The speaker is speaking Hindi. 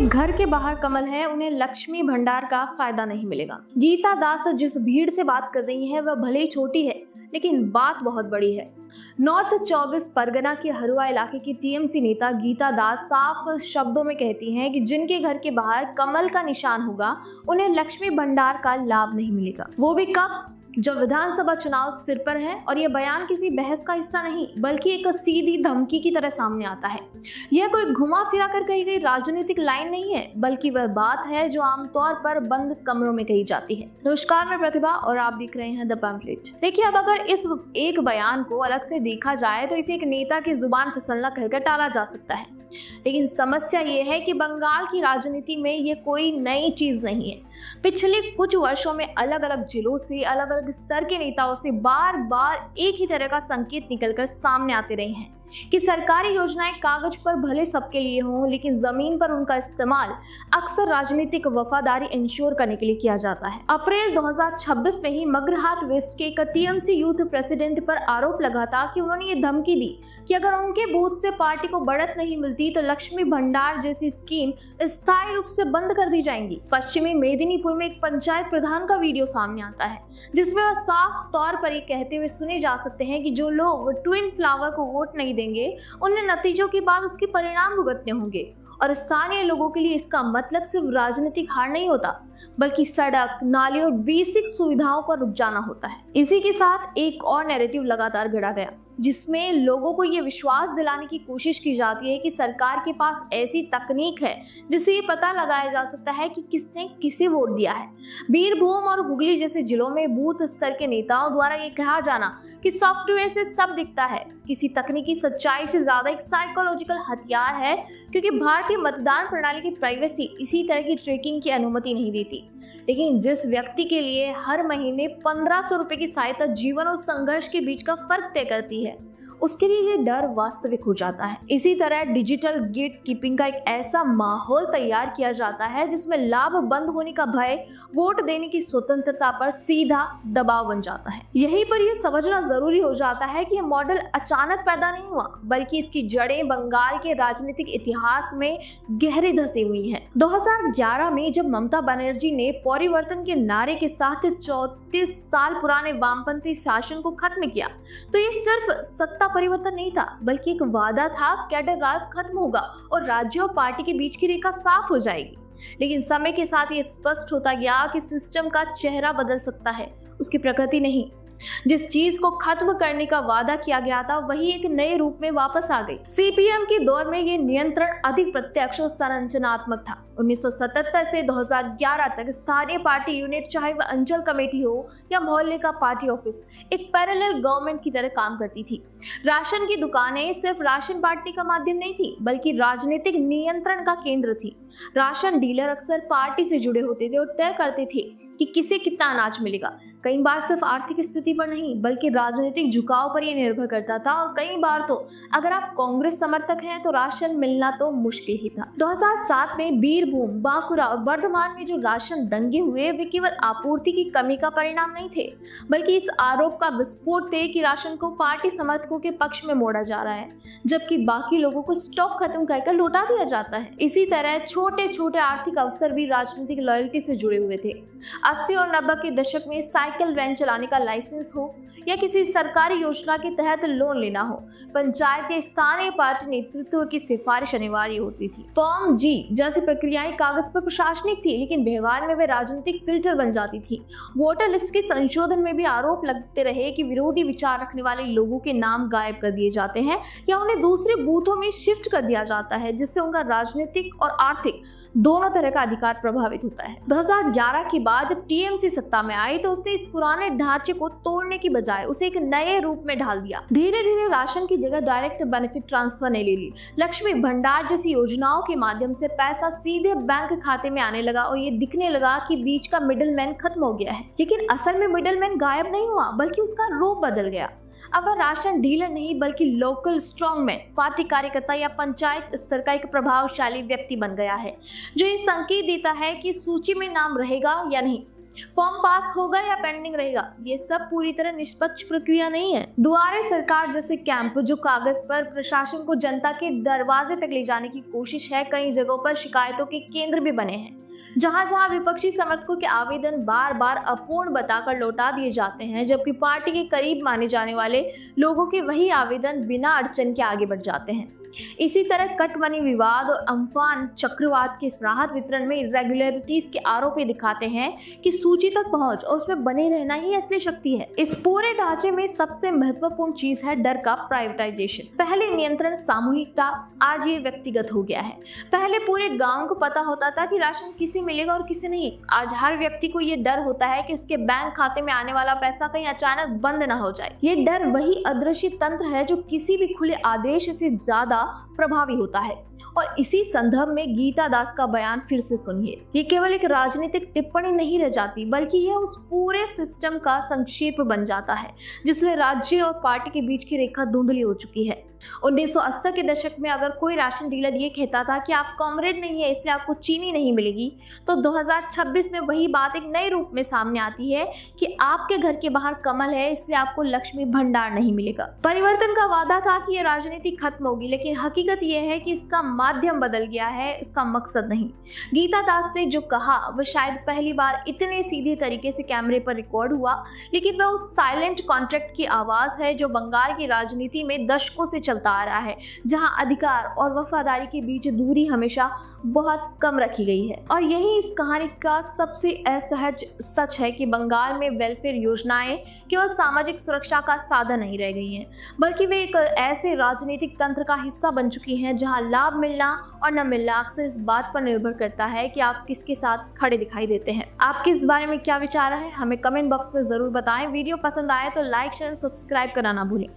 घर के बाहर कमल है, उन्हें लक्ष्मी भंडार का फायदा नहीं मिलेगा। गीता दास जिस भीड़ से बात कर रही है वह भले ही छोटी है, लेकिन बात बहुत बड़ी है। नॉर्थ 24 परगना के हरुआ इलाके की टीएमसी नेता गीता दास साफ शब्दों में कहती हैं कि जिनके घर के बाहर कमल का निशान होगा उन्हें लक्ष्मी भंडार का लाभ नहीं मिलेगा। वो भी कब? जब विधानसभा चुनाव सिर पर है। और यह बयान किसी बहस का हिस्सा नहीं बल्कि एक सीधी धमकी की तरह सामने आता है। यह कोई घुमा फिरा कर कही गई राजनीतिक लाइन नहीं है, बल्कि वह बात है जो आमतौर पर बंद कमरों में कही जाती है। नमस्कार, मैं प्रतिभा और आप देख रहे हैं द पैम्फलेट। देखिए, अब अगर इस एक बयान को अलग से देखा जाए तो इसे एक नेता की जुबान फिसलना कहकर टाला जा सकता है, लेकिन समस्या ये है कि बंगाल की राजनीति में ये कोई नई चीज नहीं है। पिछले कुछ वर्षों में अलग अलग जिलों से अलग अलग स्तर के नेताओं से बार बार एक ही तरह का संकेत निकलकर सामने आते रहे हैं कि सरकारी योजनाएं कागज पर भले सबके लिए हों, लेकिन जमीन पर उनका इस्तेमाल अक्सर राजनीतिक वफादारी इंश्योर करने के लिए किया जाता है। अप्रैल 2026 में ही मगरहाट वेस्ट के एक टीएमसी यूथ प्रेसिडेंट पर आरोप लगा था कि उन्होंने ये धमकी दी कि अगर उनके बूथ से पार्टी को बढ़त नहीं मिलती तो लक्ष्मी भंडार जैसी स्कीम स्थायी रूप से बंद कर दी जाएंगी। पश्चिमी मेदिनीपुर में एक पंचायत प्रधान का वीडियो सामने आता है जिसमें वह साफ तौर पर ये कहते हुए सुने जा सकते हैं कि जो लोग ट्विन फ्लावर को वोट नहीं देंगे उन्हें नतीजों के बाद उसके परिणाम भुगतने होंगे। और स्थानीय लोगों के लिए इसका मतलब सिर्फ राजनीतिक हार नहीं होता, बल्कि सड़क, नाली और बेसिक सुविधाओं का रुक जाना होता है। इसी के साथ एक और नैरेटिव लगातार गढ़ा गया जिसमें लोगों को ये विश्वास दिलाने की कोशिश की जाती है कि सरकार के पास ऐसी तकनीक है जिससे ये पता लगाया जा सकता है कि किसने किसे वोट दिया है। बीरभूम और हुगली जैसे जिलों में बूथ स्तर के नेताओं द्वारा ये कहा जाना कि सॉफ्टवेयर से सब दिखता है किसी तकनीकी सच्चाई से ज्यादा एक साइकोलॉजिकल हथियार है, क्योंकि भारतीय मतदान प्रणाली की प्राइवेसी इसी तरह की ट्रैकिंग की अनुमति नहीं देती। लेकिन जिस व्यक्ति के लिए हर महीने 1500 रुपए की सहायता जीवन और संघर्ष के बीच का फर्क तय करती है, उसके लिए ये डर वास्तविक हो जाता है। इसी तरह डिजिटल गेट कीपिंग का एक ऐसा माहौल तैयार किया जाता है जिसमें लाभ बंद होने का भय वोट देने की स्वतंत्रता पर सीधा दबाव बन जाता है। यहीं पर यह समझना जरूरी हो जाता है कि यह मॉडल अचानक पैदा नहीं हुआ, बल्कि इसकी जड़ें बंगाल के राजनीतिक इतिहास में गहरी धसी हुई है। 2011 में जब ममता बनर्जी ने परिवर्तन के नारे के साथ 34 साल पुराने वामपंथी शासन को खत्म किया तो ये सिर्फ सत्ता परिवर्तन नहीं था, बल्कि एक वादा था कैडर राज खत्म होगा और राज्य और पार्टी के बीच की रेखा साफ हो जाएगी। लेकिन समय के साथ ये स्पष्ट होता गया कि सिस्टम का चेहरा बदल सकता है, उसकी प्रकृति नहीं। जिस चीज को खत्म करने का वादा किया गया था वही एक नए रूप में वापस आ गई। सीपीएम के दौर में ये नियंत्रण अधिक प्रत्यक्ष और संरचनात्मक था। 1977 से 2011 तक स्थानीय पार्टी यूनिट, चाहे वह अंचल कमेटी हो या मोहल्ले का पार्टी ऑफिस, एक पैरेलल गवर्नमेंट की तरह काम करती थी। राशन की दुकानें सिर्फ राशन बांटने का माध्यम नहीं थी, बल्कि राजनीतिक नियंत्रण का केंद्र थी। राशन डीलर अक्सर पार्टी से जुड़े होते थे और तय करते थे कि किसे कितना अनाज मिलेगा। कई बार सिर्फ आर्थिक स्थिति पर नहीं बल्कि राजनीतिक झुकाव पर यह निर्भर करता था, और कई बार तो अगर आप कांग्रेस समर्थक हैं तो राशन मिलना तो मुश्किल ही था। 2007 में बीरभूम, बांकुरा और बर्धमान में जो राशन दंगे हुए वे केवल आपूर्ति की कमी का परिणाम नहीं थे, बल्कि इस आरोप का विस्फोट थे कि राशन को पार्टी समर्थकों के पक्ष में मोड़ा जा रहा है, जबकि बाकी लोगों को स्टॉक खत्म कर लौटा दिया जाता है। इसी तरह छोटे छोटे आर्थिक अवसर भी राजनीतिक लॉयल्टी से जुड़े हुए थे। 80 और 90 के दशक में साइकिल वैन चलाने का लाइसेंस हो या किसी सरकारी योजना के तहत लोन लेना हो, पंचायत या स्थानीय पार्टी नेतृत्व की सिफारिश अनिवार्य होती थी। फॉर्म जी जैसी प्रक्रियाएं कागज पर प्रशासनिक थी, लेकिन व्यवहार में वे राजनीतिक फिल्टर बन जाती थी। वोटर लिस्ट के संशोधन में भी आरोप लगते रहे कि विरोधी विचार रखने वाले लोगों के नाम गायब कर दिए जाते हैं या उन्हें दूसरे बूथों में शिफ्ट कर दिया जाता है, जिससे उनका राजनीतिक और आर्थिक दोनों तरह का अधिकार प्रभावित होता है। 2011 के बाद जब टीएमसी सत्ता में आई तो उसने इस पुराने ढांचे को तोड़ने की बजाय उसे एक नए रूप में ढाल दिया। धीरे धीरे राशन की जगह डायरेक्ट बेनिफिट ट्रांसफर ने ले ली। लक्ष्मी भंडार जैसी योजनाओं के माध्यम से पैसा सीधे बैंक खाते में आने लगा और ये दिखने लगा कि बीच का मिडिलमैन खत्म हो गया है। लेकिन असल में मिडिलमैन गायब नहीं हुआ, बल्कि उसका रूप बदल गया। अब वह राशन डीलर नहीं बल्कि लोकल स्ट्रॉन्गमैन, पार्टी कार्यकर्ता या पंचायत स्तर का एक प्रभावशाली व्यक्ति बन गया है, जो ये संकेत देता है कि सूची में नाम रहेगा या नहीं। फॉर्म पास होगा या पेंडिंग रहेगा, ये सब पूरी तरह निष्पक्ष प्रक्रिया नहीं है। दुआरे सरकार जैसे कैंप जो कागज पर प्रशासन को जनता के दरवाजे तक ले जाने की कोशिश है, कई जगहों पर शिकायतों के केंद्र भी बने हैं। जहां जहां विपक्षी समर्थकों के आवेदन बार बार अपूर्ण बताकर लौटा दिए जाते हैं, जबकि पार्टी के करीब माने जाने वाले लोगों के वही आवेदन बिना अड़चन के आगे बढ़ जाते हैं। इसी तरह कटमनी विवाद और अम्फान चक्रवात के राहत वितरण में इरेगुलरिटीज के आरोप दिखाते हैं कि सूची तक पहुंच और उसमें बने रहना ही असली शक्ति है। इस पूरे ढांचे में सबसे महत्वपूर्ण चीज है डर का प्राइवेटाइजेशन। पहले नियंत्रण सामूहिक था, आज ये व्यक्तिगत हो गया है। पहले पूरे गांव को पता होता था कि राशन किसे मिलेगा और किसे नहीं। आज हर व्यक्ति को ये डर होता है कि उसके बैंक खाते में आने वाला पैसा कहीं अचानक बंद ना हो जाए। ये डर वही अदृश्य तंत्र है जो किसी भी खुले आदेश से ज्यादा प्रभावी होता है। और इसी संदर्भ में गीता दास का बयान फिर से सुनिए। ये केवल एक राजनीतिक टिप्पणी नहीं रह जाती, बल्कि यह उस पूरे सिस्टम का संक्षेप बन जाता है जिसमें राज्य और पार्टी के बीच की रेखा धुंधली हो चुकी है। 1980 के दशक में अगर कोई राशन डीलर ये कहता था कि आप कॉमरेड नहीं है इसलिए आपको चीनी नहीं मिलेगी, तो 2026 में वही बात एक नए रूप में सामने आती है कि आपके घर के बाहर कमल है इसलिए आपको लक्ष्मी भंडार नहीं मिलेगा। परिवर्तन का वादा था कि ये राजनीति खत्म होगी, लेकिन हकीकत यह है कि इसका माध्यम बदल गया है, इसका मकसद नहीं। गीता दास ने जो कहा वह शायद पहली बार इतने सीधे तरीके से कैमरे पर रिकॉर्ड हुआ, लेकिन वह उस साइलेंट कॉन्ट्रैक्ट की आवाज है जो बंगाल की राजनीति में दशकों से चलता आ रहा है, जहां अधिकार और वफादारी के बीच दूरी हमेशा बहुत कम रखी गई है। और यही इस कहानी का सबसे असहज सच है कि बंगाल में वेलफेयर योजनाएं केवल सामाजिक सुरक्षा का साधन नहीं रह गई हैं, बल्कि वे एक ऐसे राजनीतिक तंत्र का हिस्सा बन चुकी हैं जहां लाभ मिलना और न मिलना अक्सर इस बात पर निर्भर करता है कि आप किसके साथ खड़े दिखाई देते हैं। आपके इस बारे में क्या विचार है, हमें कमेंट बॉक्स में जरूर बताएं। वीडियो पसंद आए तो लाइक शेयर सब्सक्राइब करना ना भूलें।